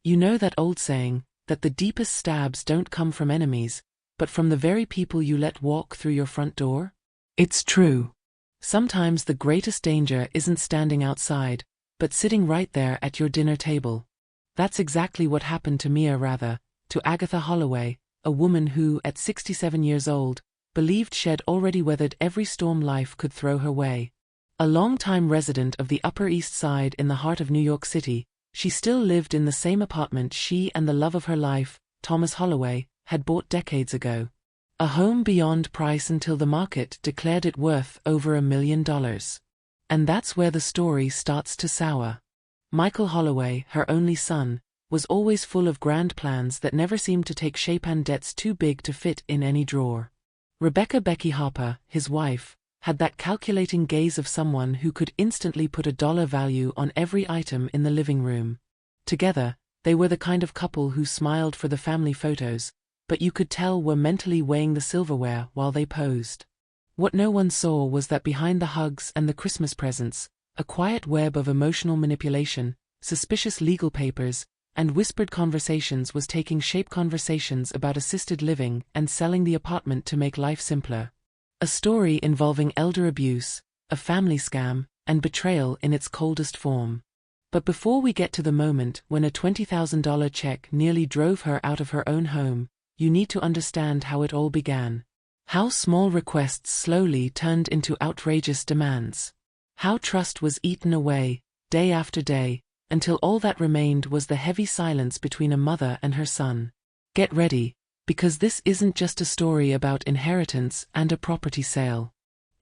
You know that old saying, that the deepest stabs don't come from enemies, but from the very people you let walk through your front door? It's true. Sometimes the greatest danger isn't standing outside, but sitting right there at your dinner table. That's exactly what happened to Mia Rather, to Agatha Holloway, a woman who, at 67 years old, believed she'd already weathered every storm life could throw her way. A long-time resident of the Upper East Side in the heart of New York City, she still lived in the same apartment she and the love of her life, Thomas Holloway, had bought decades ago. A home beyond price until the market declared it worth over $1 million. And that's where the story starts to sour. Michael Holloway, her only son, was always full of grand plans that never seemed to take shape and debts too big to fit in any drawer. Rebecca "Becky" Harper, his wife, had that calculating gaze of someone who could instantly put a dollar value on every item in the living room. Together, they were the kind of couple who smiled for the family photos, but you could tell were mentally weighing the silverware while they posed. What no one saw was that behind the hugs and the Christmas presents, a quiet web of emotional manipulation, suspicious legal papers, and whispered conversations was taking shape. Conversations about assisted living and selling the apartment to make life simpler. A story involving elder abuse, a family scam, and betrayal in its coldest form. But before we get to the moment when a $20,000 check nearly drove her out of her own home, you need to understand how it all began. How small requests slowly turned into outrageous demands. How trust was eaten away, day after day, until all that remained was the heavy silence between a mother and her son. Get ready, because this isn't just a story about inheritance and a property sale.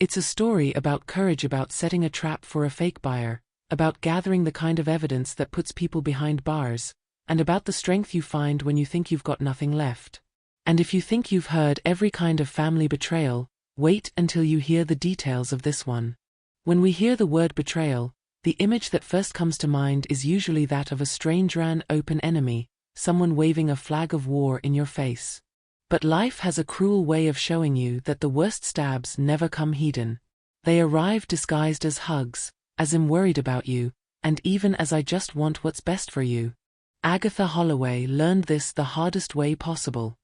It's a story about courage, about setting a trap for a fake buyer, about gathering the kind of evidence that puts people behind bars, and about the strength you find when you think you've got nothing left. And if you think you've heard every kind of family betrayal, wait until you hear the details of this one. When we hear the word betrayal, the image that first comes to mind is usually that of a stranger, an open enemy, someone waving a flag of war in your face. But life has a cruel way of showing you that the worst stabs never come hidden. They arrive disguised as hugs, as I'm worried about you, and even as I just want what's best for you. Agatha Holloway learned this the hardest way possible.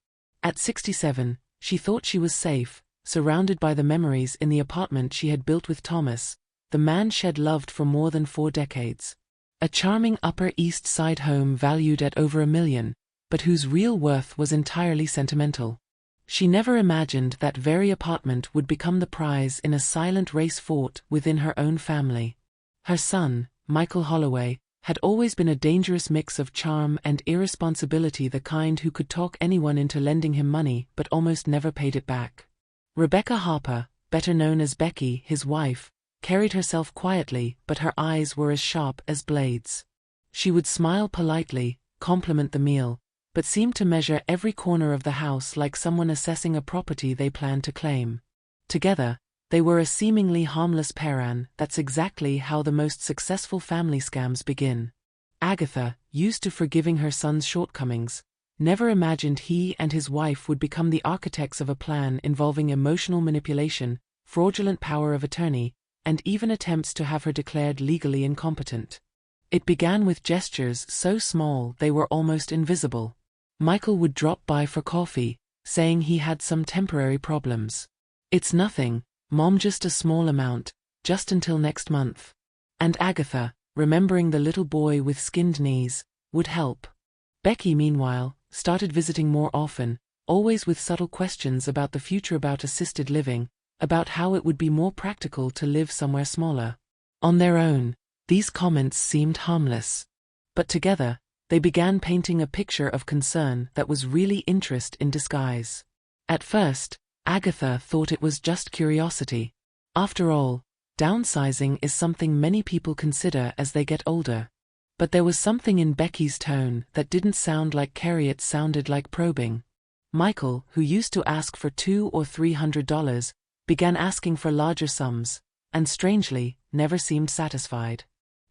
At 67, she thought she was safe, surrounded by the memories in the apartment she had built with Thomas, the man she'd loved for more than 4 decades. A charming Upper East Side home valued at over $1 million, but whose real worth was entirely sentimental. She never imagined that very apartment would become the prize in a silent race fought within her own family. Her son, Michael Holloway, had always been a dangerous mix of charm and irresponsibility, the kind who could talk anyone into lending him money but almost never paid it back. Rebecca Harper, better known as Becky, his wife, carried herself quietly, but her eyes were as sharp as blades. She would smile politely, compliment the meal, but seemed to measure every corner of the house like someone assessing a property they planned to claim. Together, they were a seemingly harmless pair, and that's exactly how the most successful family scams begin. Agatha, used to forgiving her son's shortcomings, never imagined he and his wife would become the architects of a plan involving emotional manipulation, fraudulent power of attorney, and even attempts to have her declared legally incompetent. It began with gestures so small they were almost invisible. Michael would drop by for coffee, saying he had some temporary problems. "It's nothing, Mom, just a small amount, just until next month." And Agatha, remembering the little boy with skinned knees, would help. Becky, meanwhile, started visiting more often, always with subtle questions about the future, about assisted living, about how it would be more practical to live somewhere smaller. On their own, these comments seemed harmless. But together, they began painting a picture of concern that was really interest in disguise. At first, Agatha thought it was just curiosity. After all, downsizing is something many people consider as they get older. But there was something in Becky's tone that didn't sound like care, it sounded like probing. Michael, who used to ask for $200 or $300, began asking for larger sums, and strangely, never seemed satisfied.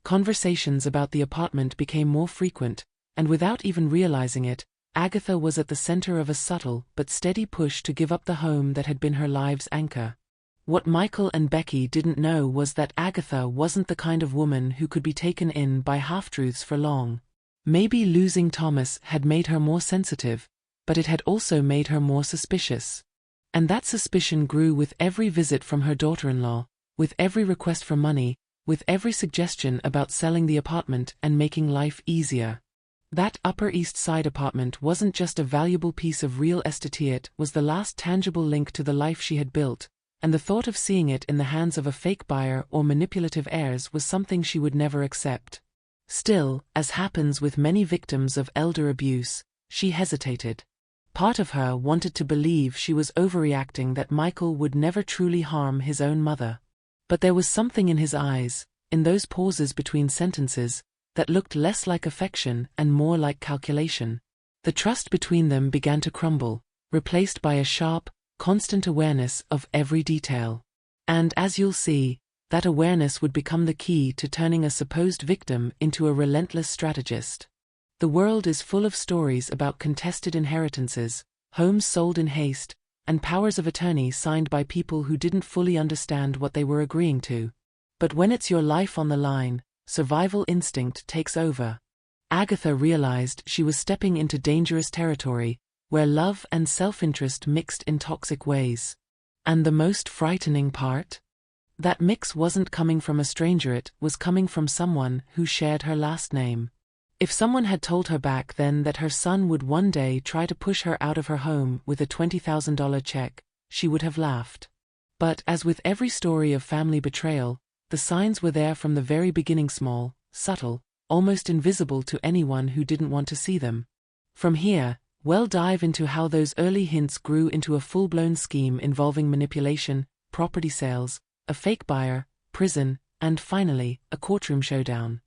Conversations about the apartment became more frequent, and without even realizing it, Agatha was at the center of a subtle but steady push to give up the home that had been her life's anchor. What Michael and Becky didn't know was that Agatha wasn't the kind of woman who could be taken in by half-truths for long. Maybe losing Thomas had made her more sensitive, but it had also made her more suspicious. And that suspicion grew with every visit from her daughter-in-law, with every request for money, with every suggestion about selling the apartment and making life easier. That Upper East Side apartment wasn't just a valuable piece of real estate, it was the last tangible link to the life she had built, and the thought of seeing it in the hands of a fake buyer or manipulative heirs was something she would never accept. Still, as happens with many victims of elder abuse, she hesitated. Part of her wanted to believe she was overreacting, that Michael would never truly harm his own mother. But there was something in his eyes, in those pauses between sentences, that looked less like affection and more like calculation. The trust between them began to crumble, replaced by a sharp, constant awareness of every detail. And as you'll see, that awareness would become the key to turning a supposed victim into a relentless strategist. The world is full of stories about contested inheritances, homes sold in haste, and powers of attorney signed by people who didn't fully understand what they were agreeing to. But when it's your life on the line, survival instinct takes over. Agatha realized she was stepping into dangerous territory, where love and self-interest mixed in toxic ways. And the most frightening part? That mix wasn't coming from a stranger, it was coming from someone who shared her last name. If someone had told her back then that her son would one day try to push her out of her home with a $20,000 check, she would have laughed. But as with every story of family betrayal, the signs were there from the very beginning, small, subtle, almost invisible to anyone who didn't want to see them. From here, we'll dive into how those early hints grew into a full-blown scheme involving manipulation, property sales, a fake buyer, prison, and finally, a courtroom showdown.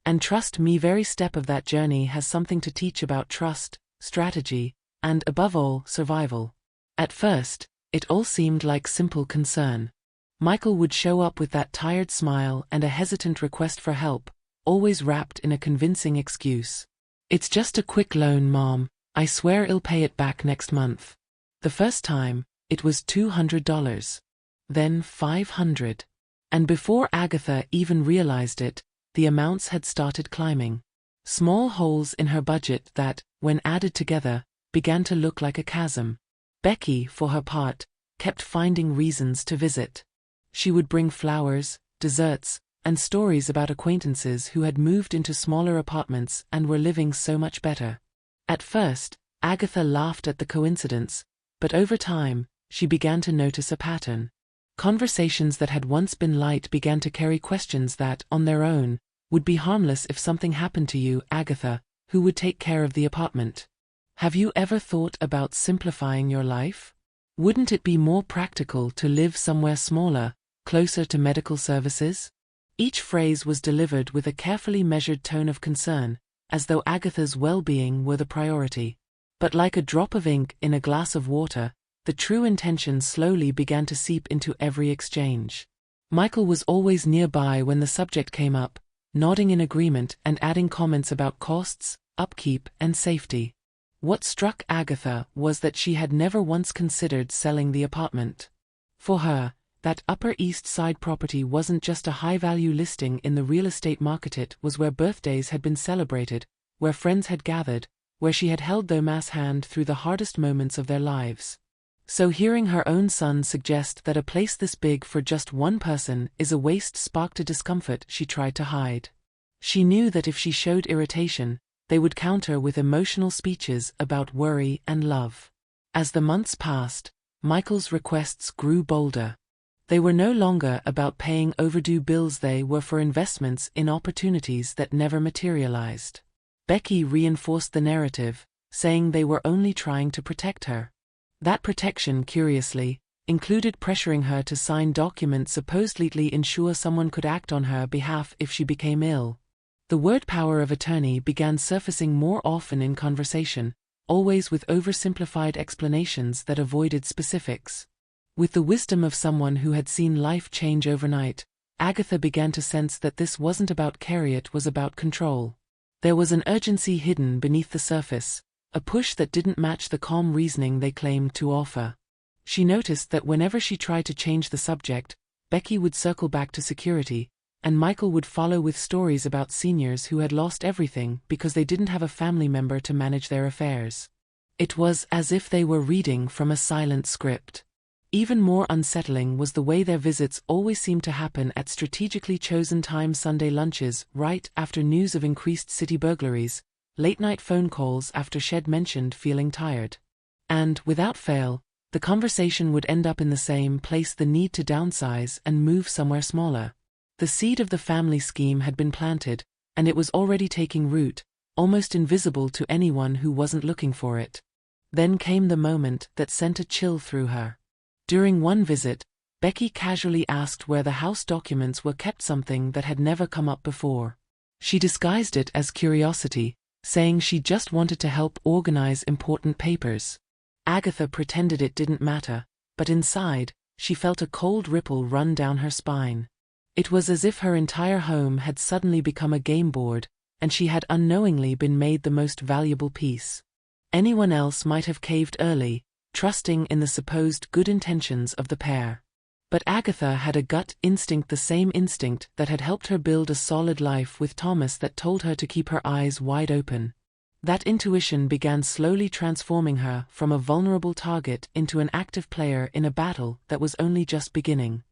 And trust me, every step of that journey has something to teach about trust, strategy, and above all, survival. At first, it all seemed like simple concern. Michael would show up with that tired smile and a hesitant request for help, always wrapped in a convincing excuse. "It's just a quick loan, Mom. I swear I'll pay it back next month." The first time, it was $200. Then $500. And before Agatha even realized it, the amounts had started climbing. Small holes in her budget that, when added together, began to look like a chasm. Becky, for her part, kept finding reasons to visit. She would bring flowers, desserts, and stories about acquaintances who had moved into smaller apartments and were living so much better. At first, Agatha laughed at the coincidence, but over time, she began to notice a pattern. Conversations that had once been light began to carry questions that, on their own, would be harmless. "If something happened to you, Agatha, who would take care of the apartment? Have you ever thought about simplifying your life? Wouldn't it be more practical to live somewhere smaller, closer to medical services?" Each phrase was delivered with a carefully measured tone of concern, as though Agatha's well-being were the priority. But like a drop of ink in a glass of water, the true intention slowly began to seep into every exchange. Michael was always nearby when the subject came up, nodding in agreement and adding comments about costs, upkeep, and safety. What struck Agatha was that she had never once considered selling the apartment. For her, that Upper East Side property wasn't just a high-value listing in the real estate market, it was where birthdays had been celebrated, where friends had gathered, where she had held their mass hand through the hardest moments of their lives. So hearing her own son suggest that a place this big for just one person is a waste sparked a discomfort she tried to hide. She knew that if she showed irritation, they would counter with emotional speeches about worry and love. As the months passed, Michael's requests grew bolder. They were no longer about paying overdue bills, they were for investments in opportunities that never materialized. Becky reinforced the narrative, saying they were only trying to protect her. That protection, curiously, included pressuring her to sign documents supposedly ensure someone could act on her behalf if she became ill. The word power of attorney began surfacing more often in conversation, always with oversimplified explanations that avoided specifics. With the wisdom of someone who had seen life change overnight, Agatha began to sense that this wasn't about care, it was about control. There was an urgency hidden beneath the surface, a push that didn't match the calm reasoning they claimed to offer. She noticed that whenever she tried to change the subject, Becky would circle back to security, and Michael would follow with stories about seniors who had lost everything because they didn't have a family member to manage their affairs. It was as if they were reading from a silent script. Even more unsettling was the way their visits always seemed to happen at strategically chosen time: Sunday lunches right after news of increased city burglaries, late-night phone calls after Shed mentioned feeling tired. And, without fail, the conversation would end up in the same place: the need to downsize and move somewhere smaller. The seed of the family scheme had been planted, and it was already taking root, almost invisible to anyone who wasn't looking for it. Then came the moment that sent a chill through her. During one visit, Becky casually asked where the house documents were kept, something that had never come up before. She disguised it as curiosity, saying she just wanted to help organize important papers. Agatha pretended it didn't matter, but inside, she felt a cold ripple run down her spine. It was as if her entire home had suddenly become a game board, and she had unknowingly been made the most valuable piece. Anyone else might have caved early, trusting in the supposed good intentions of the pair. But Agatha had a gut instinct, the same instinct that had helped her build a solid life with Thomas, that told her to keep her eyes wide open. That intuition began slowly transforming her from a vulnerable target into an active player in a battle that was only just beginning.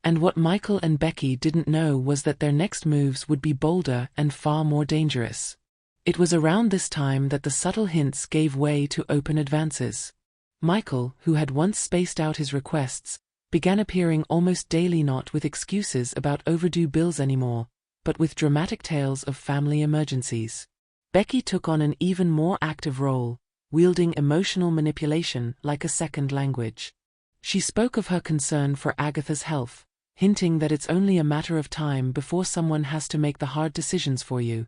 And what Michael and Becky didn't know was that their next moves would be bolder and far more dangerous. It was around this time that the subtle hints gave way to open advances. Michael, who had once spaced out his requests, began appearing almost daily, not with excuses about overdue bills anymore, but with dramatic tales of family emergencies. Becky took on an even more active role, wielding emotional manipulation like a second language. She spoke of her concern for Agatha's health, hinting that it's only a matter of time before someone has to make the hard decisions for you.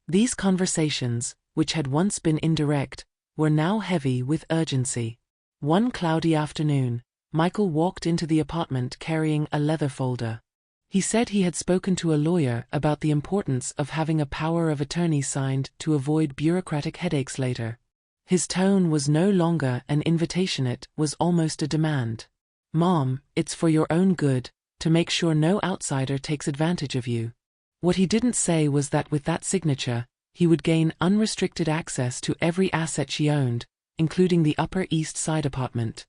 These conversations, which had once been indirect, were now heavy with urgency. One cloudy afternoon, Michael walked into the apartment carrying a leather folder. He said he had spoken to a lawyer about the importance of having a power of attorney signed to avoid bureaucratic headaches later. His tone was no longer an invitation, it was almost a demand. "Mom, it's for your own good, to make sure no outsider takes advantage of you." What he didn't say was that with that signature, he would gain unrestricted access to every asset she owned, including the Upper East Side apartment.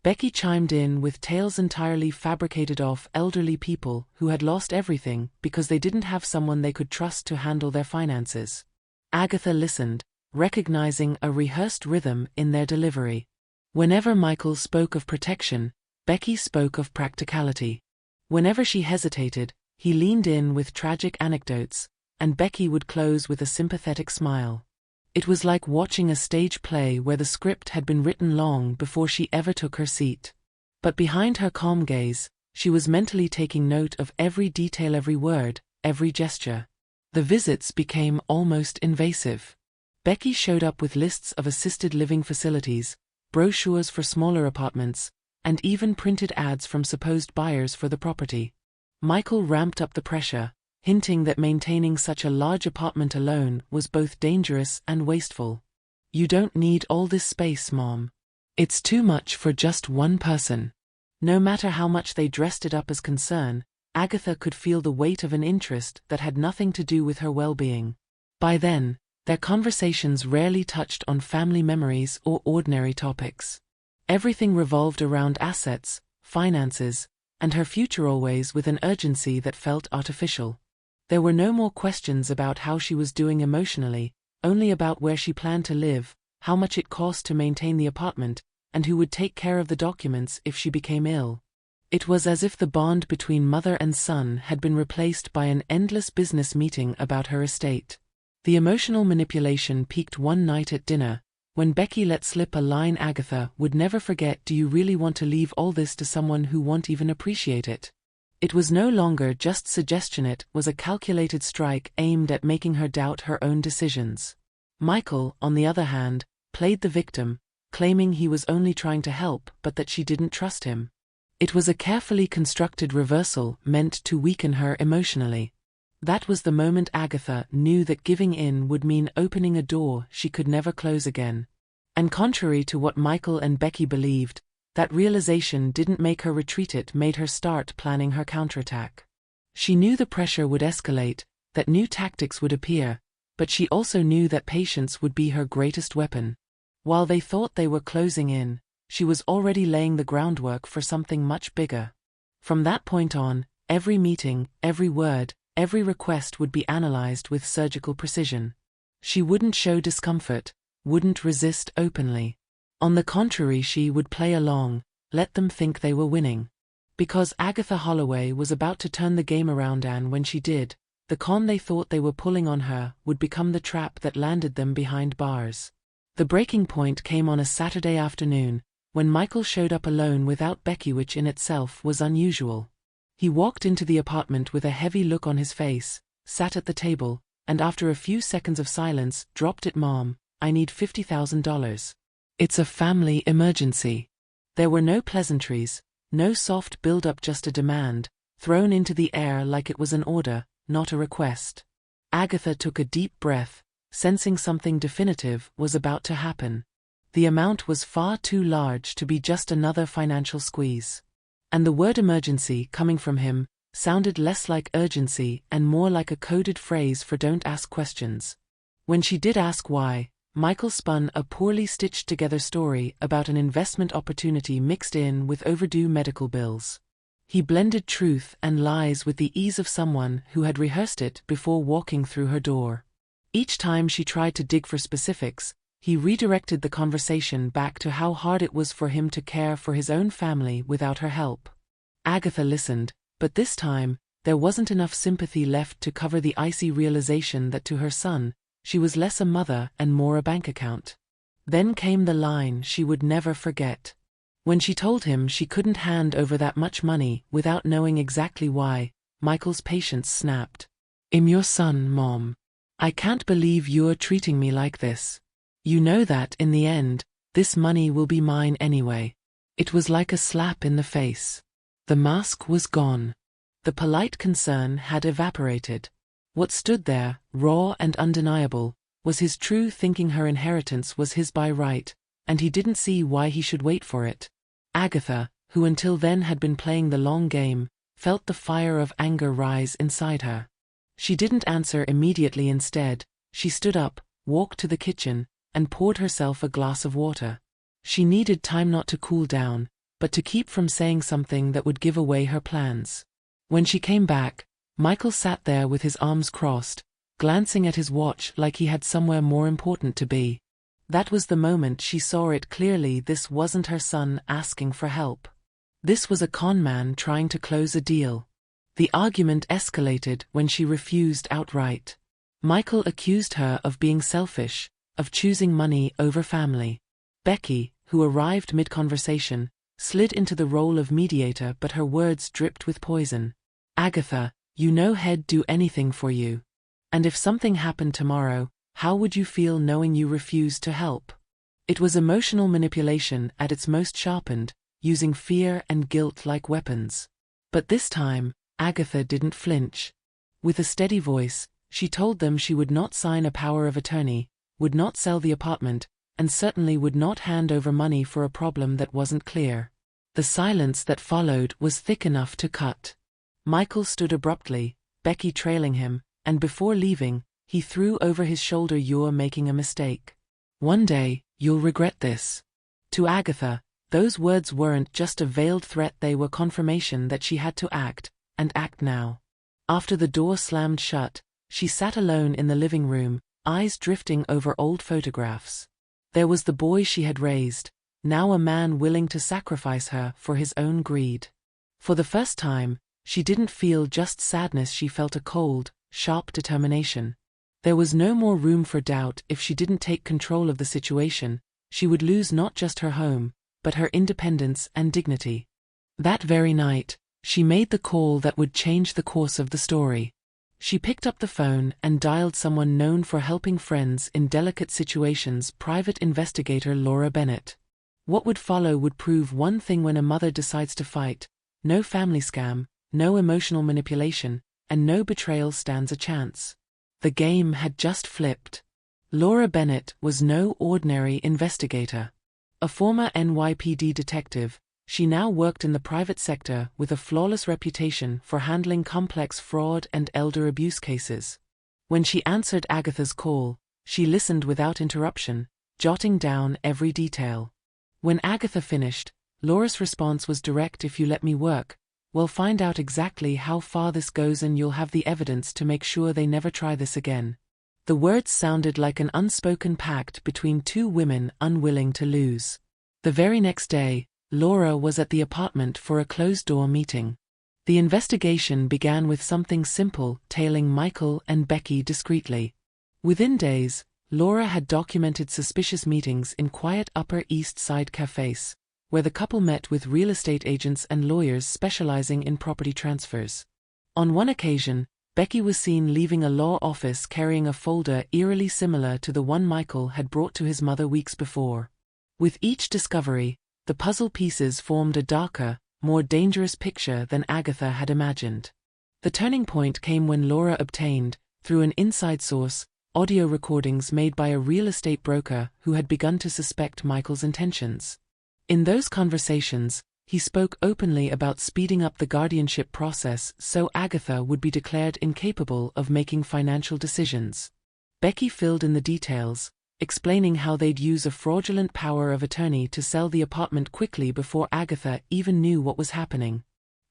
Becky chimed in with tales entirely fabricated of elderly people who had lost everything because they didn't have someone they could trust to handle their finances. Agatha listened, recognizing a rehearsed rhythm in their delivery. Whenever Michael spoke of protection, Becky spoke of practicality. Whenever she hesitated, he leaned in with tragic anecdotes, and Becky would close with a sympathetic smile. It was like watching a stage play where the script had been written long before she ever took her seat. But behind her calm gaze, she was mentally taking note of every detail, every word, every gesture. The visits became almost invasive. Becky showed up with lists of assisted living facilities, brochures for smaller apartments, and even printed ads from supposed buyers for the property. Michael ramped up the pressure, hinting that maintaining such a large apartment alone was both dangerous and wasteful. "You don't need all this space, Mom. It's too much for just one person." No matter how much they dressed it up as concern, Agatha could feel the weight of an interest that had nothing to do with her well-being. By then, their conversations rarely touched on family memories or ordinary topics. Everything revolved around assets, finances, and her future, always with an urgency that felt artificial. There were no more questions about how she was doing emotionally, only about where she planned to live, how much it cost to maintain the apartment, and who would take care of the documents if she became ill. It was as if the bond between mother and son had been replaced by an endless business meeting about her estate. The emotional manipulation peaked one night at dinner, when Becky let slip a line Agatha would never forget: "Do you really want to leave all this to someone who won't even appreciate it?" It was no longer just suggestion, it was a calculated strike aimed at making her doubt her own decisions. Michael, on the other hand, played the victim, claiming he was only trying to help but that she didn't trust him. It was a carefully constructed reversal meant to weaken her emotionally. That was the moment Agatha knew that giving in would mean opening a door she could never close again. And contrary to what Michael and Becky believed, that realization didn't make her retreat, it made her start planning her counterattack. She knew the pressure would escalate, that new tactics would appear, but she also knew that patience would be her greatest weapon. While they thought they were closing in, she was already laying the groundwork for something much bigger. From that point on, every meeting, every word, every request would be analyzed with surgical precision. She wouldn't show discomfort, wouldn't resist openly. On the contrary, she would play along, let them think they were winning. Because Agatha Holloway was about to turn the game around, and when she did, the con they thought they were pulling on her would become the trap that landed them behind bars. The breaking point came on a Saturday afternoon, when Michael showed up alone without Becky, which in itself was unusual. He walked into the apartment with a heavy look on his face, sat at the table, and after a few seconds of silence, dropped it. "Mom, I need $50,000. It's a family emergency." There were no pleasantries, no soft build-up, just a demand, thrown into the air like it was an order, not a request. Agatha took a deep breath, sensing something definitive was about to happen. The amount was far too large to be just another financial squeeze. And the word emergency, coming from him, sounded less like urgency and more like a coded phrase for don't ask questions. When she did ask why, Michael spun a poorly stitched together story about an investment opportunity mixed in with overdue medical bills. He blended truth and lies with the ease of someone who had rehearsed it before walking through her door. Each time she tried to dig for specifics, he redirected the conversation back to how hard it was for him to care for his own family without her help. Agatha listened, but this time, there wasn't enough sympathy left to cover the icy realization that to her son, she was less a mother and more a bank account. Then came the line she would never forget. When she told him she couldn't hand over that much money without knowing exactly why, Michael's patience snapped. "I'm your son, Mom. I can't believe you're treating me like this. You know that, in the end, this money will be mine anyway." It was like a slap in the face. The mask was gone. The polite concern had evaporated. What stood there, raw and undeniable, was his true thinking. Her inheritance was his by right, and he didn't see why he should wait for it. Agatha, who until then had been playing the long game, felt the fire of anger rise inside her. She didn't answer immediately. Instead, she stood up, walked to the kitchen, and poured herself a glass of water. She needed time not to cool down, but to keep from saying something that would give away her plans. When she came back, Michael sat there with his arms crossed, glancing at his watch like he had somewhere more important to be. That was the moment she saw it clearly. This wasn't her son asking for help. This was a con man trying to close a deal. The argument escalated when she refused outright. Michael accused her of being selfish, of choosing money over family. Becky, who arrived mid-conversation, slid into the role of mediator, but her words dripped with poison. "Agatha, you know he'd do anything for you. And if something happened tomorrow, how would you feel knowing you refused to help?" It was emotional manipulation at its most sharpened, using fear and guilt like weapons. But this time, Agatha didn't flinch. With a steady voice, she told them she would not sign a power of attorney, would not sell the apartment, and certainly would not hand over money for a problem that wasn't clear. The silence that followed was thick enough to cut. Michael stood abruptly, Becky trailing him, and before leaving, he threw over his shoulder, "You're making a mistake. One day, you'll regret this." To Agatha, those words weren't just a veiled threat, they were confirmation that she had to act, and act now. After the door slammed shut, she sat alone in the living room, eyes drifting over old photographs. There was the boy she had raised, now a man willing to sacrifice her for his own greed. For the first time, she didn't feel just sadness, she felt a cold, sharp determination. There was no more room for doubt. If she didn't take control of the situation, she would lose not just her home, but her independence and dignity. That very night, she made the call that would change the course of the story. She picked up the phone and dialed someone known for helping friends in delicate situations, private investigator Laura Bennett. What would follow would prove one thing: when a mother decides to fight, no family scam, no emotional manipulation, and no betrayal stands a chance. The game had just flipped. Laura Bennett was no ordinary investigator. A former NYPD detective, She now worked in the private sector with a flawless reputation for handling complex fraud and elder abuse cases. When she answered Agatha's call, she listened without interruption, jotting down every detail. When Agatha finished, Laura's response was direct: "If you let me work, we'll find out exactly how far this goes and you'll have the evidence to make sure they never try this again." The words sounded like an unspoken pact between two women unwilling to lose. The very next day, Laura was at the apartment for a closed-door meeting. The investigation began with something simple: tailing Michael and Becky discreetly. Within days, Laura had documented suspicious meetings in quiet Upper East Side cafes, where the couple met with real estate agents and lawyers specializing in property transfers. On one occasion, Becky was seen leaving a law office carrying a folder eerily similar to the one Michael had brought to his mother weeks before. With each discovery, the puzzle pieces formed a darker, more dangerous picture than Agatha had imagined. The turning point came when Laura obtained, through an inside source, audio recordings made by a real estate broker who had begun to suspect Michael's intentions. In those conversations, he spoke openly about speeding up the guardianship process so Agatha would be declared incapable of making financial decisions. Becky filled in the details, explaining how they'd use a fraudulent power of attorney to sell the apartment quickly before Agatha even knew what was happening.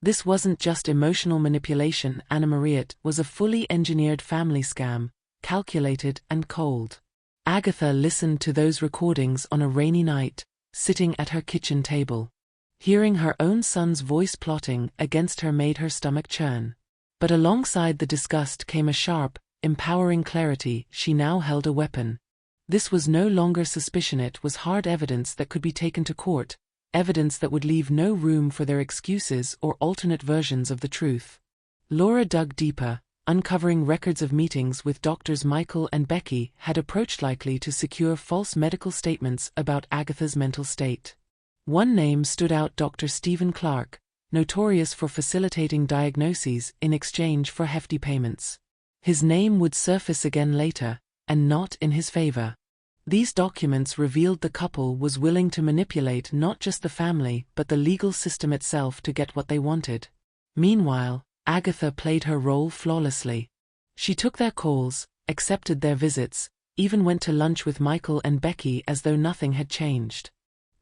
This wasn't just emotional manipulation, Anna Marie, it was a fully engineered family scam, calculated and cold. Agatha listened to those recordings on a rainy night, sitting at her kitchen table. Hearing her own son's voice plotting against her made her stomach churn. But alongside the disgust came a sharp, empowering clarity: she now held a weapon. This was no longer suspicion, it was hard evidence that could be taken to court, evidence that would leave no room for their excuses or alternate versions of the truth. Laura dug deeper, uncovering records of meetings with doctors Michael and Becky had approached likely to secure false medical statements about Agatha's mental state. One name stood out: Dr. Stephen Clark, notorious for facilitating diagnoses in exchange for hefty payments. His name would surface again later, and not in his favor. These documents revealed the couple was willing to manipulate not just the family but the legal system itself to get what they wanted. Meanwhile, Agatha played her role flawlessly. She took their calls, accepted their visits, even went to lunch with Michael and Becky as though nothing had changed.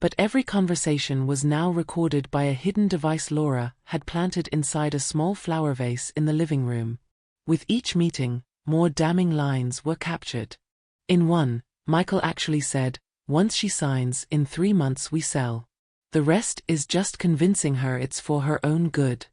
But every conversation was now recorded by a hidden device Laura had planted inside a small flower vase in the living room. With each meeting, more damning lines were captured. In one, Michael actually said, "Once she signs, in 3 months we sell. The rest is just convincing her it's for her own good."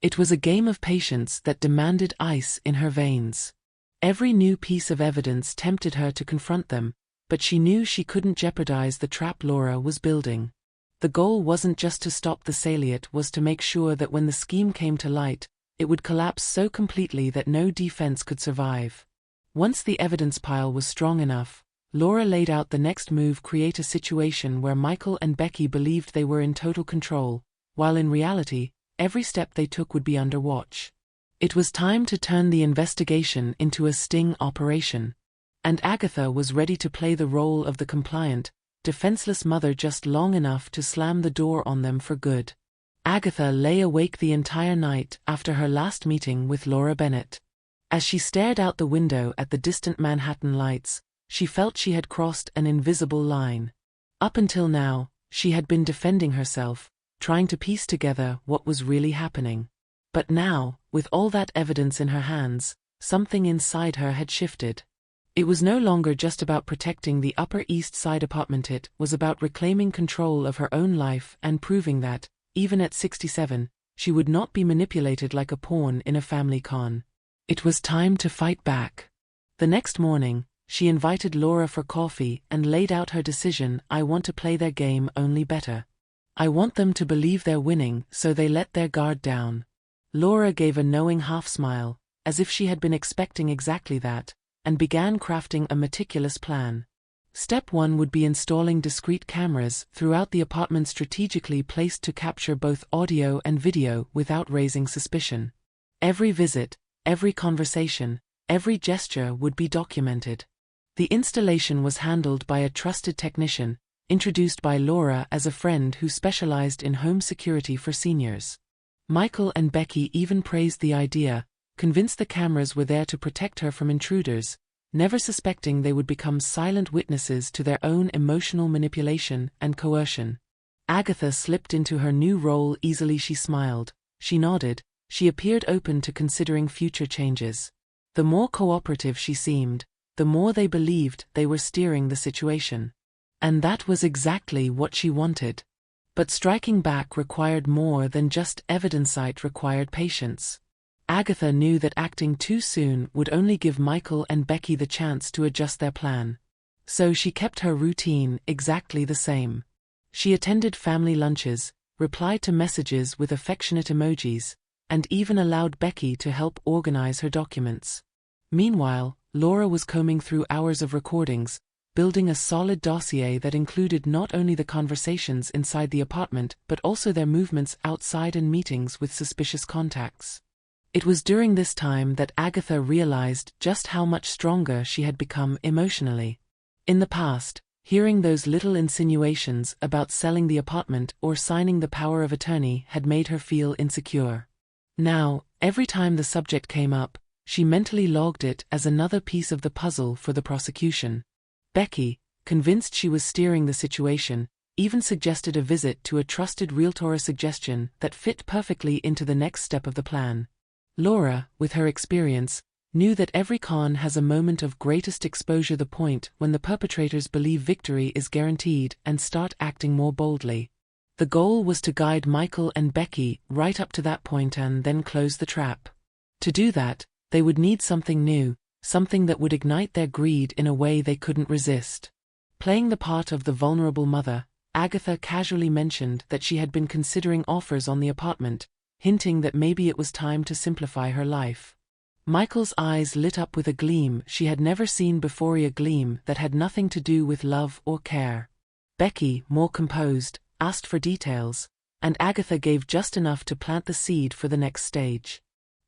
It was a game of patience that demanded ice in her veins. Every new piece of evidence tempted her to confront them, but she knew she couldn't jeopardize the trap Laura was building. The goal wasn't just to stop the sale, it was to make sure that when the scheme came to light, it would collapse so completely that no defense could survive. Once the evidence pile was strong enough, Laura laid out the next move: create a situation where Michael and Becky believed they were in total control, while in reality, every step they took would be under watch. It was time to turn the investigation into a sting operation. And Agatha was ready to play the role of the compliant, defenseless mother just long enough to slam the door on them for good. Agatha lay awake the entire night after her last meeting with Laura Bennett. As she stared out the window at the distant Manhattan lights, she felt she had crossed an invisible line. Up until now, she had been defending herself, trying to piece together what was really happening. But now, with all that evidence in her hands, something inside her had shifted. It was no longer just about protecting the Upper East Side apartment, it was about reclaiming control of her own life and proving that, even at 67, she would not be manipulated like a pawn in a family con. It was time to fight back. The next morning, she invited Laura for coffee and laid out her decision: "I want to play their game, only better. I want them to believe they're winning, so they let their guard down." Laura gave a knowing half-smile, as if she had been expecting exactly that, and began crafting a meticulous plan. Step 1 would be installing discrete cameras throughout the apartment, strategically placed to capture both audio and video without raising suspicion. Every visit, every conversation, every gesture would be documented. The installation was handled by a trusted technician, introduced by Laura as a friend who specialized in home security for seniors. Michael and Becky even praised the idea, convinced the cameras were there to protect her from intruders, never suspecting they would become silent witnesses to their own emotional manipulation and coercion. Agatha slipped into her new role easily. She smiled, she nodded, she appeared open to considering future changes. The more cooperative she seemed, the more they believed they were steering the situation. And that was exactly what she wanted. But striking back required more than just evidence. It required patience. Agatha knew that acting too soon would only give Michael and Becky the chance to adjust their plan. So she kept her routine exactly the same. She attended family lunches, replied to messages with affectionate emojis, and even allowed Becky to help organize her documents. Meanwhile, Laura was combing through hours of recordings, building a solid dossier that included not only the conversations inside the apartment but also their movements outside and meetings with suspicious contacts. It was during this time that Agatha realized just how much stronger she had become emotionally. In the past, hearing those little insinuations about selling the apartment or signing the power of attorney had made her feel insecure. Now, every time the subject came up, she mentally logged it as another piece of the puzzle for the prosecution. Becky, convinced she was steering the situation, even suggested a visit to a trusted realtor, a suggestion that fit perfectly into the next step of the plan. Laura, with her experience, knew that every con has a moment of greatest exposure, the point when the perpetrators believe victory is guaranteed and start acting more boldly. The goal was to guide Michael and Becky right up to that point and then close the trap. To do that, they would need something new, something that would ignite their greed in a way they couldn't resist. Playing the part of the vulnerable mother, Agatha casually mentioned that she had been considering offers on the apartment, hinting that maybe it was time to simplify her life. Michael's eyes lit up with a gleam she had never seen before, a gleam that had nothing to do with love or care. Becky, more composed, asked for details, and Agatha gave just enough to plant the seed for the next stage.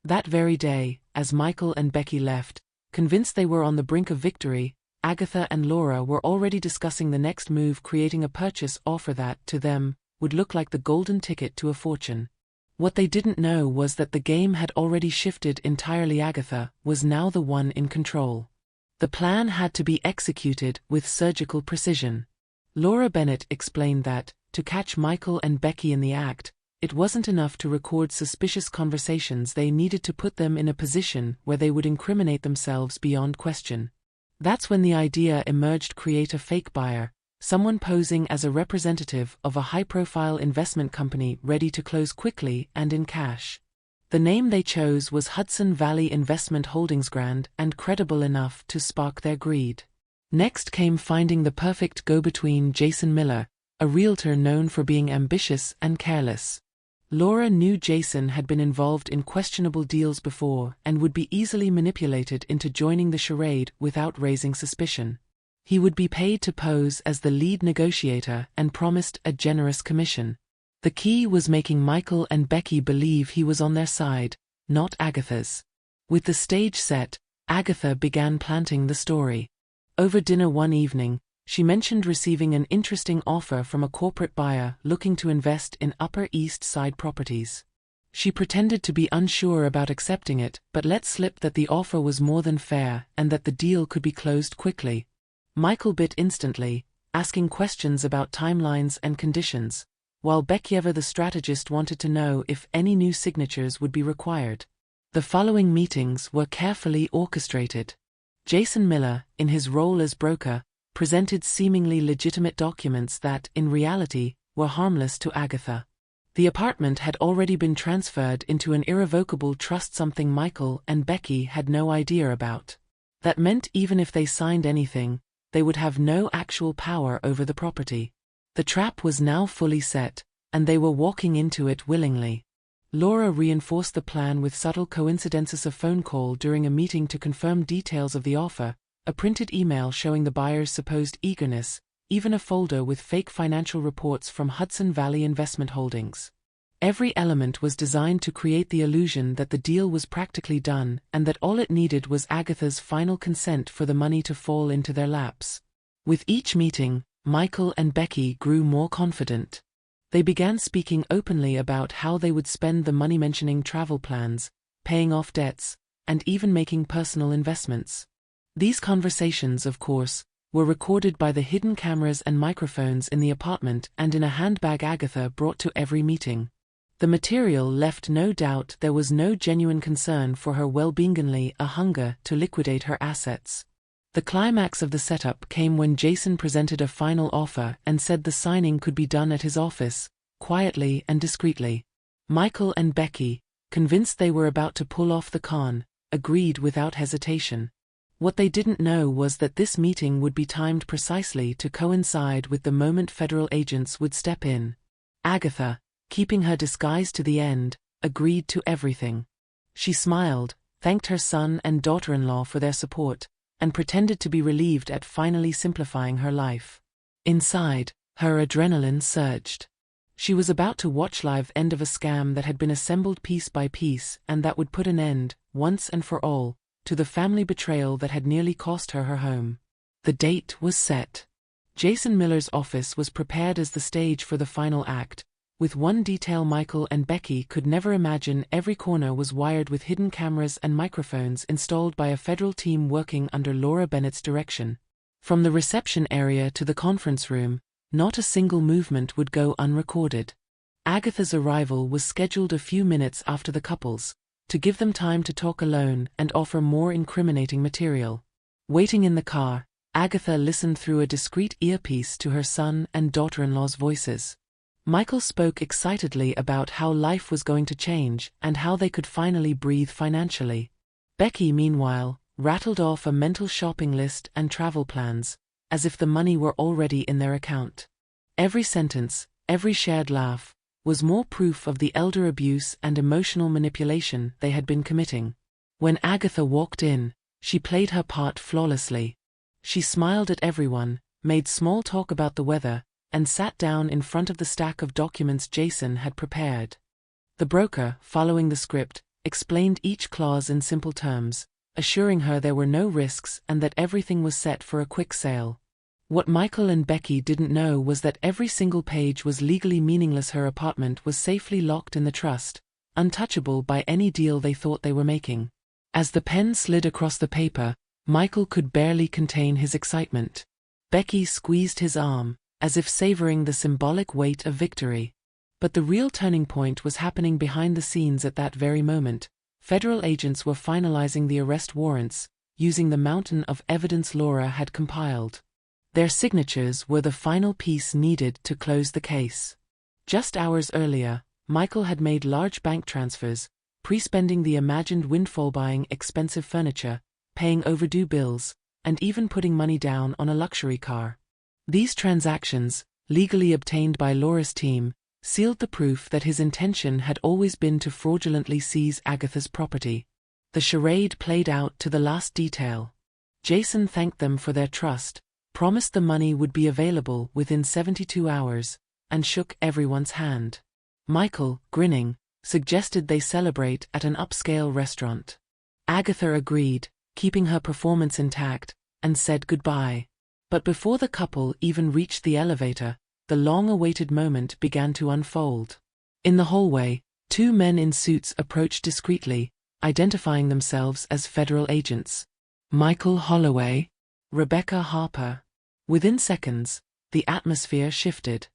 That very day, as Michael and Becky left, convinced they were on the brink of victory, Agatha and Laura were already discussing the next move, creating a purchase offer that, to them, would look like the golden ticket to a fortune. What they didn't know was that the game had already shifted entirely. Agatha was now the one in control. The plan had to be executed with surgical precision. Laura Bennett explained that, to catch Michael and Becky in the act, it wasn't enough to record suspicious conversations. They needed to put them in a position where they would incriminate themselves beyond question. That's when the idea emerged: create a fake buyer, someone posing as a representative of a high-profile investment company ready to close quickly and in cash. The name they chose was Hudson Valley Investment Holdings, grand and credible enough to spark their greed. Next came finding the perfect go-between: Jason Miller, a realtor known for being ambitious and careless. Laura knew Jason had been involved in questionable deals before and would be easily manipulated into joining the charade without raising suspicion. He would be paid to pose as the lead negotiator and promised a generous commission. The key was making Michael and Becky believe he was on their side, not Agatha's. With the stage set, Agatha began planting the story. Over dinner one evening, she mentioned receiving an interesting offer from a corporate buyer looking to invest in Upper East Side properties. She pretended to be unsure about accepting it, but let slip that the offer was more than fair and that the deal could be closed quickly. Michael bit instantly, asking questions about timelines and conditions, while Becky, the strategist, wanted to know if any new signatures would be required. The following meetings were carefully orchestrated. Jason Miller, in his role as broker, presented seemingly legitimate documents that, in reality, were harmless to Agatha. The apartment had already been transferred into an irrevocable trust, something Michael and Becky had no idea about. That meant even if they signed anything, they would have no actual power over the property. The trap was now fully set, and they were walking into it willingly. Laura reinforced the plan with subtle coincidences: a phone call during a meeting to confirm details of the offer, a printed email showing the buyer's supposed eagerness, even a folder with fake financial reports from Hudson Valley Investment Holdings. Every element was designed to create the illusion that the deal was practically done and that all it needed was Agatha's final consent for the money to fall into their laps. With each meeting, Michael and Becky grew more confident. They began speaking openly about how they would spend the money, mentioning travel plans, paying off debts, and even making personal investments. These conversations, of course, were recorded by the hidden cameras and microphones in the apartment and in a handbag Agatha brought to every meeting. The material left no doubt there was no genuine concern for her well-being, only a hunger to liquidate her assets. The climax of the setup came when Jason presented a final offer and said the signing could be done at his office, quietly and discreetly. Michael and Becky, convinced they were about to pull off the con, agreed without hesitation. What they didn't know was that this meeting would be timed precisely to coincide with the moment federal agents would step in. Agatha, keeping her disguise to the end, agreed to everything. She smiled, thanked her son and daughter-in-law for their support, and pretended to be relieved at finally simplifying her life. Inside, her adrenaline surged. She was about to watch live end of a scam that had been assembled piece by piece and that would put an end, once and for all, to the family betrayal that had nearly cost her her home. The date was set. Jason Miller's office was prepared as the stage for the final act. With one detail Michael and Becky could never imagine: every corner was wired with hidden cameras and microphones installed by a federal team working under Laura Bennett's direction. From the reception area to the conference room, not a single movement would go unrecorded. Agatha's arrival was scheduled a few minutes after the couple's, to give them time to talk alone and offer more incriminating material. Waiting in the car, Agatha listened through a discreet earpiece to her son and daughter-in-law's voices. Michael spoke excitedly about how life was going to change and how they could finally breathe financially. Becky, meanwhile, rattled off a mental shopping list and travel plans, as if the money were already in their account. Every sentence, every shared laugh, was more proof of the elder abuse and emotional manipulation they had been committing. When Agatha walked in, she played her part flawlessly. She smiled at everyone, made small talk about the weather, and sat down in front of the stack of documents Jason had prepared. The broker, following the script, explained each clause in simple terms, assuring her there were no risks and that everything was set for a quick sale. What Michael and Becky didn't know was that every single page was legally meaningless. Her apartment was safely locked in the trust, untouchable by any deal they thought they were making. As the pen slid across the paper, Michael could barely contain his excitement. Becky squeezed his arm, as if savoring the symbolic weight of victory. But the real turning point was happening behind the scenes at that very moment. Federal agents were finalizing the arrest warrants, using the mountain of evidence Laura had compiled. Their signatures were the final piece needed to close the case. Just hours earlier, Michael had made large bank transfers, pre-spending the imagined windfall, buying expensive furniture, paying overdue bills, and even putting money down on a luxury car. These transactions, legally obtained by Laura's team, sealed the proof that his intention had always been to fraudulently seize Agatha's property. The charade played out to the last detail. Jason thanked them for their trust, promised the money would be available within 72 hours, and shook everyone's hand. Michael, grinning, suggested they celebrate at an upscale restaurant. Agatha agreed, keeping her performance intact, and said goodbye. But before the couple even reached the elevator, the long-awaited moment began to unfold. In the hallway, two men in suits approached discreetly, identifying themselves as federal agents. Michael Holloway, Rebecca Harper. Within seconds, the atmosphere shifted.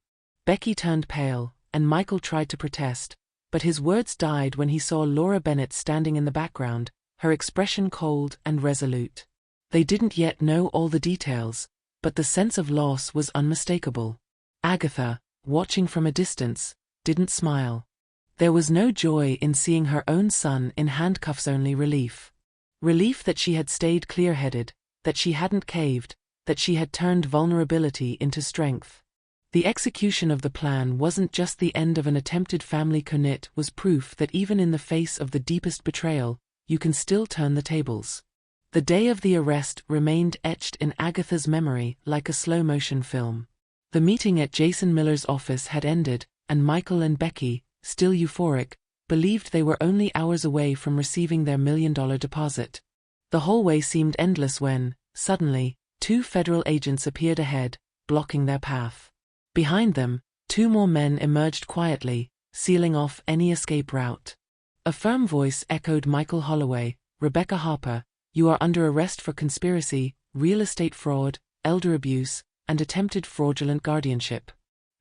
Becky turned pale, and Michael tried to protest, but his words died when he saw Laura Bennett standing in the background, her expression cold and resolute. They didn't yet know all the details, but the sense of loss was unmistakable. Agatha, watching from a distance, didn't smile. There was no joy in seeing her own son in handcuffs, only relief. Relief that she had stayed clear-headed, that she hadn't caved, that she had turned vulnerability into strength. The execution of the plan wasn't just the end of an attempted family commit, it was proof that even in the face of the deepest betrayal, you can still turn the tables. The day of the arrest remained etched in Agatha's memory like a slow-motion film. The meeting at Jason Miller's office had ended, and Michael and Becky, still euphoric, believed they were only hours away from receiving their $1 million deposit. The hallway seemed endless when, suddenly, two federal agents appeared ahead, blocking their path. Behind them, two more men emerged quietly, sealing off any escape route. A firm voice echoed Michael Holloway, "Rebecca Harper, you are under arrest for conspiracy, real estate fraud, elder abuse, and attempted fraudulent guardianship."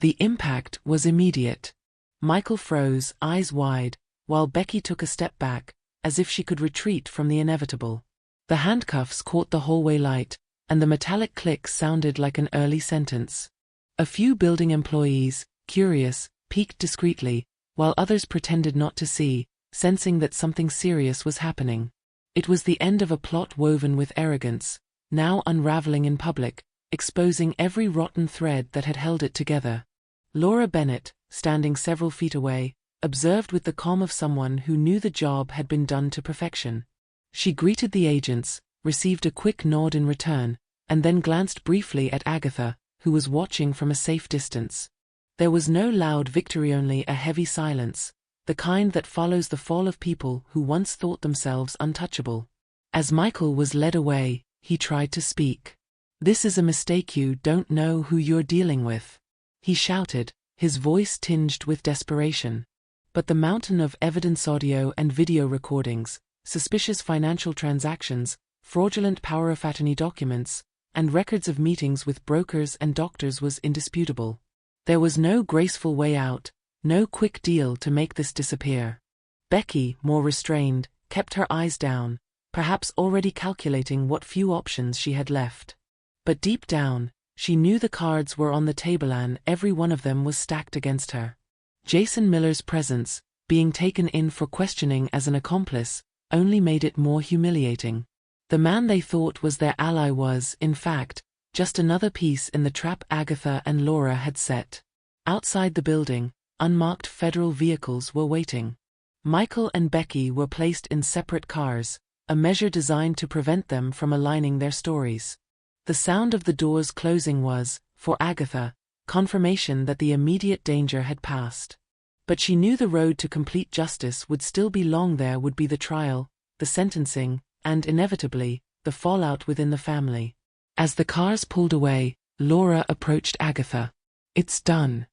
The impact was immediate. Michael froze, eyes wide, while Becky took a step back, as if she could retreat from the inevitable. The handcuffs caught the hallway light, and the metallic click sounded like an early sentence. A few building employees, curious, peeked discreetly, while others pretended not to see, sensing that something serious was happening. It was the end of a plot woven with arrogance, now unraveling in public, exposing every rotten thread that had held it together. Laura Bennett, standing several feet away, observed with the calm of someone who knew the job had been done to perfection. She greeted the agents, received a quick nod in return, and then glanced briefly at Agatha, who was watching from a safe distance. There was no loud victory, only a heavy silence, the kind that follows the fall of people who once thought themselves untouchable. As Michael was led away, he tried to speak. "This is a mistake, you don't know who you're dealing with," he shouted, his voice tinged with desperation. But the mountain of evidence, audio and video recordings, suspicious financial transactions, fraudulent power of attorney documents, and records of meetings with brokers and doctors was indisputable. There was no graceful way out, no quick deal to make this disappear. Becky, more restrained, kept her eyes down, perhaps already calculating what few options she had left. But deep down, she knew the cards were on the table and every one of them was stacked against her. Jason Miller's presence, being taken in for questioning as an accomplice, only made it more humiliating. The man they thought was their ally was, in fact, just another piece in the trap Agatha and Laura had set. Outside the building, unmarked federal vehicles were waiting. Michael and Becky were placed in separate cars, a measure designed to prevent them from aligning their stories. The sound of the doors closing was, for Agatha, confirmation that the immediate danger had passed. But she knew the road to complete justice would still be long. There would be the trial, the sentencing, and inevitably, the fallout within the family. As the cars pulled away, Laura approached Agatha. "It's done.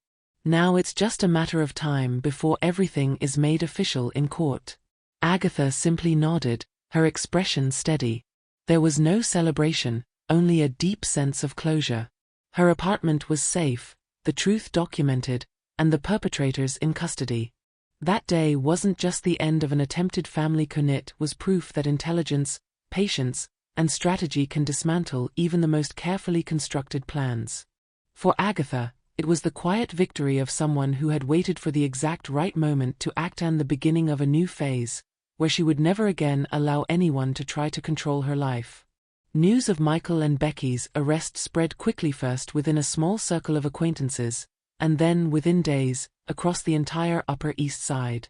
Now it's just a matter of time before everything is made official in court." Agatha simply nodded, her expression steady. There was no celebration, only a deep sense of closure. Her apartment was safe, the truth documented, and the perpetrators in custody. That day wasn't just the end of an attempted family coup, it was proof that intelligence, patience, and strategy can dismantle even the most carefully constructed plans. For Agatha, it was the quiet victory of someone who had waited for the exact right moment to act, and the beginning of a new phase, where she would never again allow anyone to try to control her life. News of Michael and Becky's arrest spread quickly, first within a small circle of acquaintances, and then, within days, across the entire Upper East Side.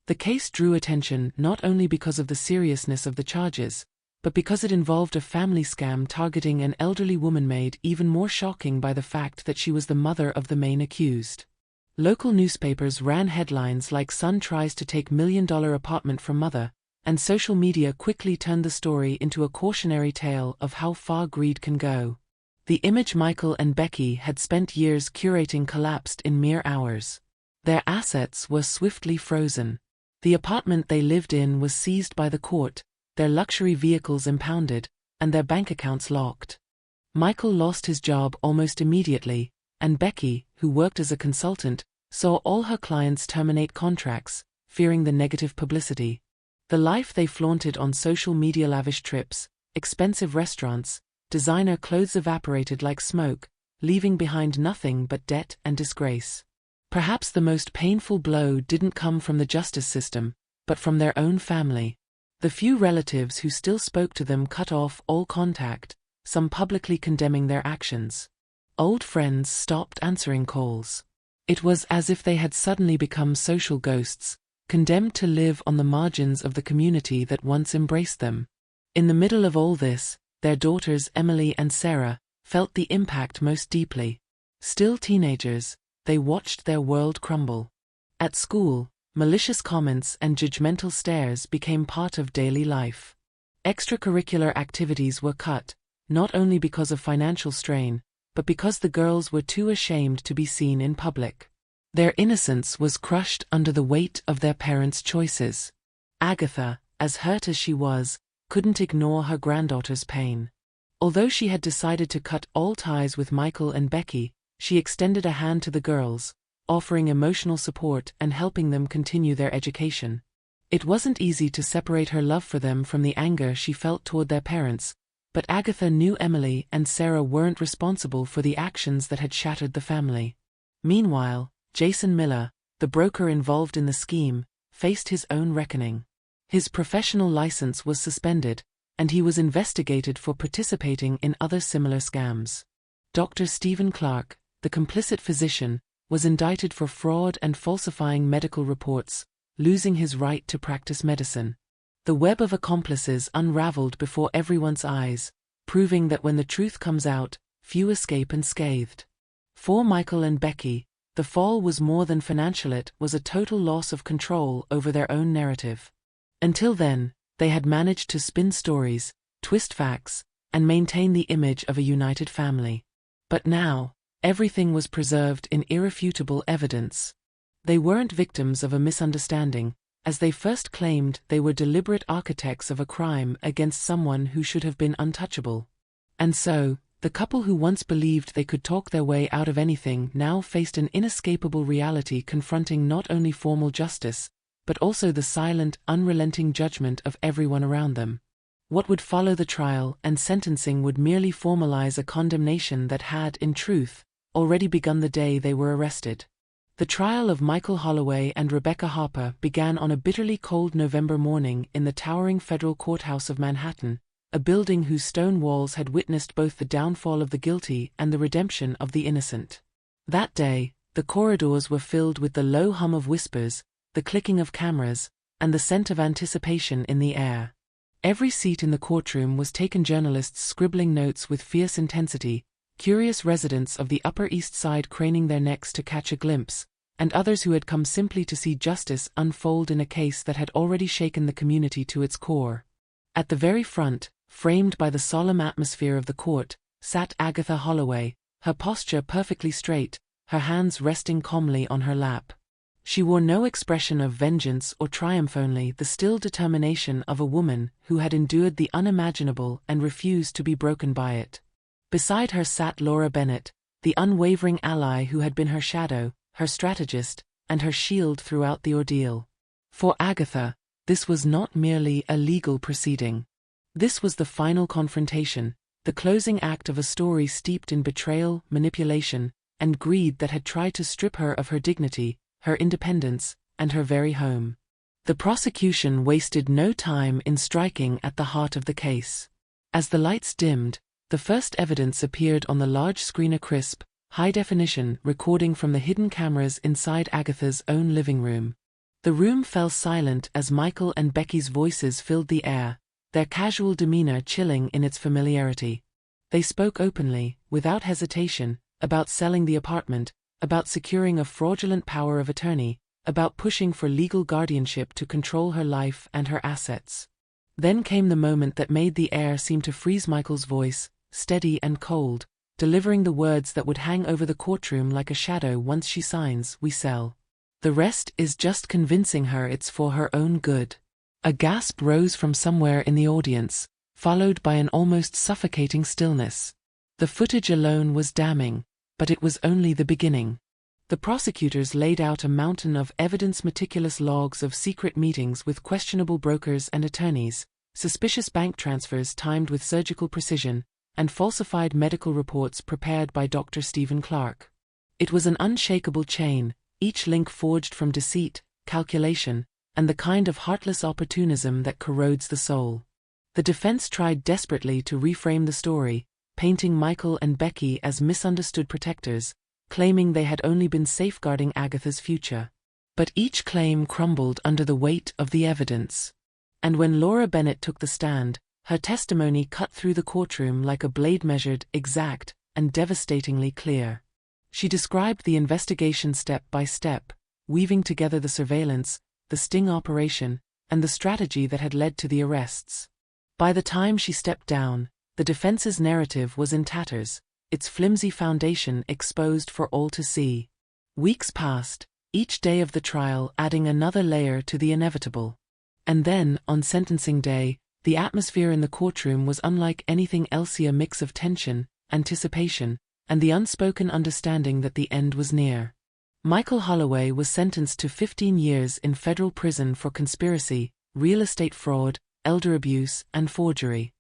The case drew attention not only because of the seriousness of the charges, but because it involved a family scam targeting an elderly woman, made even more shocking by the fact that she was the mother of the main accused. Local newspapers ran headlines like "Son tries to take $1 million apartment from mother," and social media quickly turned the story into a cautionary tale of how far greed can go. The image Michael and Becky had spent years curating collapsed in mere hours. Their assets were swiftly frozen. The apartment they lived in was seized by the court, their luxury vehicles impounded, and their bank accounts locked. Michael lost his job almost immediately, and Becky, who worked as a consultant, saw all her clients terminate contracts, fearing the negative publicity. The life they flaunted on social media, lavish trips, expensive restaurants, designer clothes, evaporated like smoke, leaving behind nothing but debt and disgrace. Perhaps the most painful blow didn't come from the justice system, but from their own family. The few relatives who still spoke to them cut off all contact, some publicly condemning their actions. Old friends stopped answering calls. It was as if they had suddenly become social ghosts, condemned to live on the margins of the community that once embraced them. In the middle of all this, their daughters Emily and Sarah felt the impact most deeply. Still teenagers, they watched their world crumble. At school, malicious comments and judgmental stares became part of daily life. Extracurricular activities were cut, not only because of financial strain, but because the girls were too ashamed to be seen in public. Their innocence was crushed under the weight of their parents' choices. Agatha, as hurt as she was, couldn't ignore her granddaughter's pain. Although she had decided to cut all ties with Michael and Becky, she extended a hand to the girls, offering emotional support and helping them continue their education. It wasn't easy to separate her love for them from the anger she felt toward their parents, but Agatha knew Emily and Sarah weren't responsible for the actions that had shattered the family. Meanwhile, Jason Miller, the broker involved in the scheme, faced his own reckoning. His professional license was suspended, and he was investigated for participating in other similar scams. Dr. Stephen Clark, the complicit physician, was indicted for fraud and falsifying medical reports, losing his right to practice medicine. The web of accomplices unraveled before everyone's eyes, proving that when the truth comes out, few escape unscathed. For Michael and Becky, the fall was more than financial, it was a total loss of control over their own narrative. Until then, they had managed to spin stories, twist facts, and maintain the image of a united family. But now, everything was preserved in irrefutable evidence. They weren't victims of a misunderstanding, as they first claimed they were deliberate architects of a crime against someone who should have been untouchable. And so, the couple who once believed they could talk their way out of anything now faced an inescapable reality, confronting not only formal justice, but also the silent, unrelenting judgment of everyone around them. What would follow the trial and sentencing would merely formalize a condemnation that had, in truth, already begun the day they were arrested. The trial of Michael Holloway and Rebecca Harper began on a bitterly cold November morning in the towering federal courthouse of Manhattan, a building whose stone walls had witnessed both the downfall of the guilty and the redemption of the innocent. That day, the corridors were filled with the low hum of whispers, the clicking of cameras, and the scent of anticipation in the air. Every seat in the courtroom was taken, journalists scribbling notes with fierce intensity, curious residents of the Upper East Side craning their necks to catch a glimpse, and others who had come simply to see justice unfold in a case that had already shaken the community to its core. At the very front, framed by the solemn atmosphere of the court, sat Agatha Holloway, her posture perfectly straight, her hands resting calmly on her lap. She wore no expression of vengeance or triumph, only the still determination of a woman who had endured the unimaginable and refused to be broken by it. Beside her sat Laura Bennett, the unwavering ally who had been her shadow, her strategist, and her shield throughout the ordeal. For Agatha, this was not merely a legal proceeding. This was the final confrontation, the closing act of a story steeped in betrayal, manipulation, and greed that had tried to strip her of her dignity, her independence, and her very home. The prosecution wasted no time in striking at the heart of the case. As the lights dimmed, the first evidence appeared on the large screen, a crisp, high-definition recording from the hidden cameras inside Agatha's own living room. The room fell silent as Michael and Becky's voices filled the air, their casual demeanor chilling in its familiarity. They spoke openly, without hesitation, about selling the apartment, about securing a fraudulent power of attorney, about pushing for legal guardianship to control her life and her assets. Then came the moment that made the air seem to freeze. Michael's voice, steady and cold, delivering the words that would hang over the courtroom like a shadow. Once she signs, we sell. The rest is just convincing her it's for her own good. A gasp rose from somewhere in the audience, followed by an almost suffocating stillness. The footage alone was damning, but it was only the beginning. The prosecutors laid out a mountain of evidence, meticulous logs of secret meetings with questionable brokers and attorneys, suspicious bank transfers timed with surgical precision, and falsified medical reports prepared by Dr. Stephen Clark. It was an unshakable chain, each link forged from deceit, calculation, and the kind of heartless opportunism that corrodes the soul. The defense tried desperately to reframe the story, painting Michael and Becky as misunderstood protectors, claiming they had only been safeguarding Agatha's future. But each claim crumbled under the weight of the evidence. And when Laura Bennett took the stand, her testimony cut through the courtroom like a blade, measured, exact, and devastatingly clear. She described the investigation step by step, weaving together the surveillance, the sting operation, and the strategy that had led to the arrests. By the time she stepped down, the defense's narrative was in tatters, its flimsy foundation exposed for all to see. Weeks passed, each day of the trial adding another layer to the inevitable. And then, on sentencing day, the atmosphere in the courtroom was unlike anything else, a mix of tension, anticipation, and the unspoken understanding that the end was near. Michael Holloway was sentenced to 15 years in federal prison for conspiracy, real estate fraud, elder abuse, and forgery.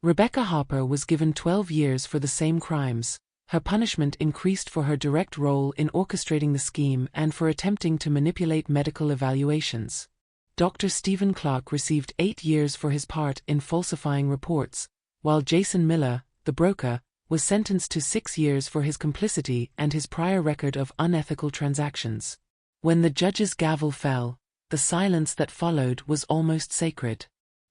Rebecca Harper was given 12 years for the same crimes. Her punishment increased for her direct role in orchestrating the scheme and for attempting to manipulate medical evaluations. Dr. Stephen Clark received 8 years for his part in falsifying reports, while Jason Miller, the broker, was sentenced to 6 years for his complicity and his prior record of unethical transactions. When the judge's gavel fell, the silence that followed was almost sacred.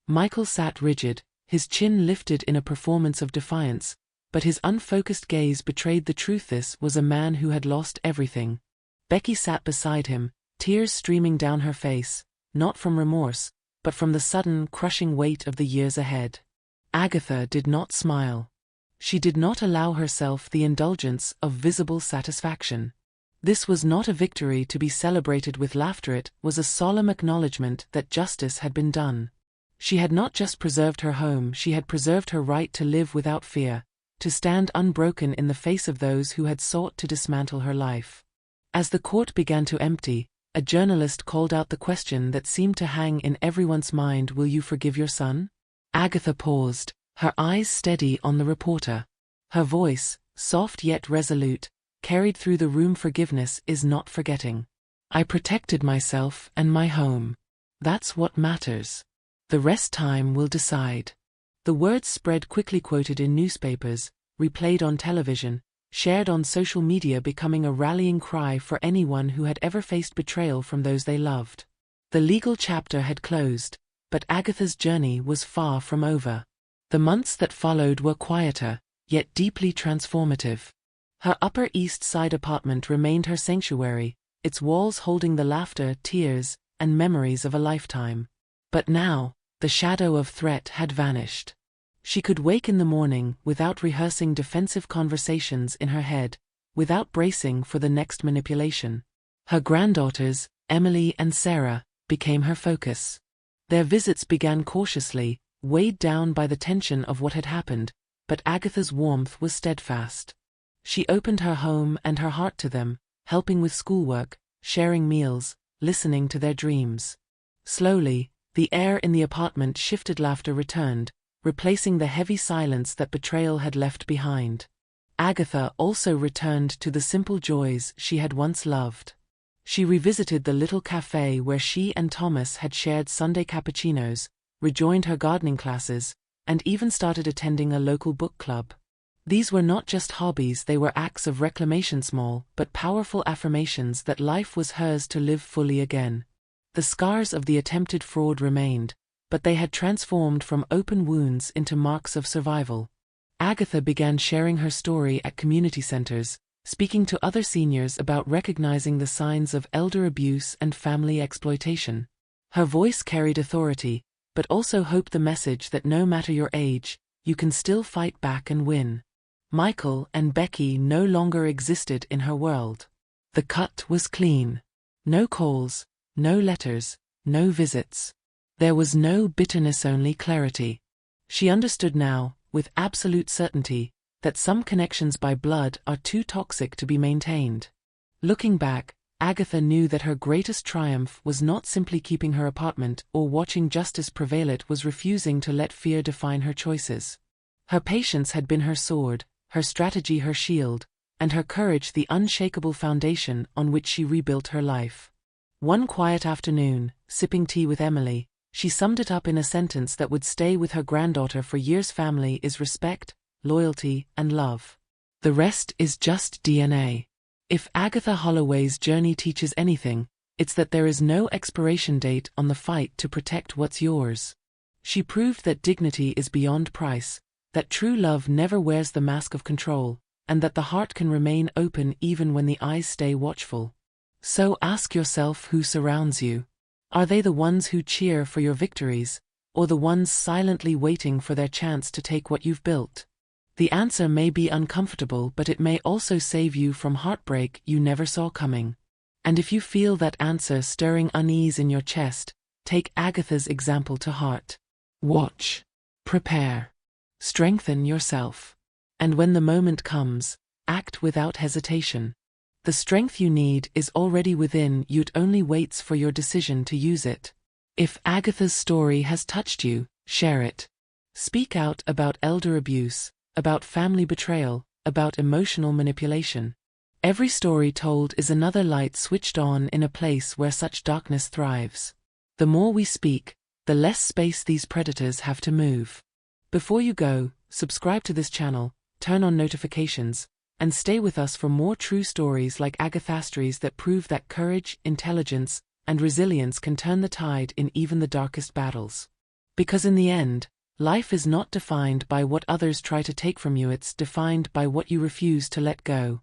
Michael sat rigid, his chin lifted in a performance of defiance, but his unfocused gaze betrayed the truth. This was a man who had lost everything. Becky sat beside him, tears streaming down her face, not from remorse, but from the sudden, crushing weight of the years ahead. Agatha did not smile. She did not allow herself the indulgence of visible satisfaction. This was not a victory to be celebrated with laughter, it was a solemn acknowledgement that justice had been done. She had not just preserved her home, she had preserved her right to live without fear, to stand unbroken in the face of those who had sought to dismantle her life. As the court began to empty, a journalist called out the question that seemed to hang in everyone's mind: "Will you forgive your son?" Agatha paused, her eyes steady on the reporter. Her voice, soft yet resolute, carried through the room. "Forgiveness is not forgetting. I protected myself and my home. That's what matters. The rest time will decide." The words spread quickly, quoted in newspapers, replayed on television, shared on social media, becoming a rallying cry for anyone who had ever faced betrayal from those they loved. The legal chapter had closed, but Agatha's journey was far from over. The months that followed were quieter, yet deeply transformative. Her Upper East Side apartment remained her sanctuary, its walls holding the laughter, tears, and memories of a lifetime. But now, the shadow of threat had vanished. She could wake in the morning without rehearsing defensive conversations in her head, without bracing for the next manipulation. Her granddaughters, Emily and Sarah, became her focus. Their visits began cautiously, weighed down by the tension of what had happened, but Agatha's warmth was steadfast. She opened her home and her heart to them, helping with schoolwork, sharing meals, listening to their dreams. Slowly, the air in the apartment shifted. Laughter returned, replacing the heavy silence that betrayal had left behind. Agatha also returned to the simple joys she had once loved. She revisited the little cafe where she and Thomas had shared Sunday cappuccinos, rejoined her gardening classes, and even started attending a local book club. These were not just hobbies, they were acts of reclamation, small but powerful affirmations that life was hers to live fully again. The scars of the attempted fraud remained, but they had transformed from open wounds into marks of survival. Agatha began sharing her story at community centers, speaking to other seniors about recognizing the signs of elder abuse and family exploitation. Her voice carried authority, but also hope, the message that no matter your age, you can still fight back and win. Michael and Becky no longer existed in her world. The cut was clean. No calls, no letters, no visits. There was no bitterness, only clarity. She understood now, with absolute certainty, that some connections by blood are too toxic to be maintained. Looking back, Agatha knew that her greatest triumph was not simply keeping her apartment or watching justice prevail, it was refusing to let fear define her choices. Her patience had been her sword, her strategy her shield, and her courage the unshakable foundation on which she rebuilt her life. One quiet afternoon, sipping tea with Emily, she summed it up in a sentence that would stay with her granddaughter for years: family is respect, loyalty, and love. The rest is just DNA. If Agatha Holloway's journey teaches anything, it's that there is no expiration date on the fight to protect what's yours. She proved that dignity is beyond price, that true love never wears the mask of control, and that the heart can remain open even when the eyes stay watchful. So ask yourself, who surrounds you? Are they the ones who cheer for your victories, or the ones silently waiting for their chance to take what you've built? The answer may be uncomfortable, but it may also save you from heartbreak you never saw coming. And if you feel that answer stirring unease in your chest, take Agatha's example to heart. Watch. Prepare. Strengthen yourself. And when the moment comes, act without hesitation. The strength you need is already within you, it only waits for your decision to use it. If Agatha's story has touched you, share it. Speak out about elder abuse, about family betrayal, about emotional manipulation. Every story told is another light switched on in a place where such darkness thrives. The more we speak, the less space these predators have to move. Before you go, subscribe to this channel, turn on notifications, and stay with us for more true stories like Agatha's stories that prove that courage, intelligence, and resilience can turn the tide in even the darkest battles. Because in the end, life is not defined by what others try to take from you, it's defined by what you refuse to let go.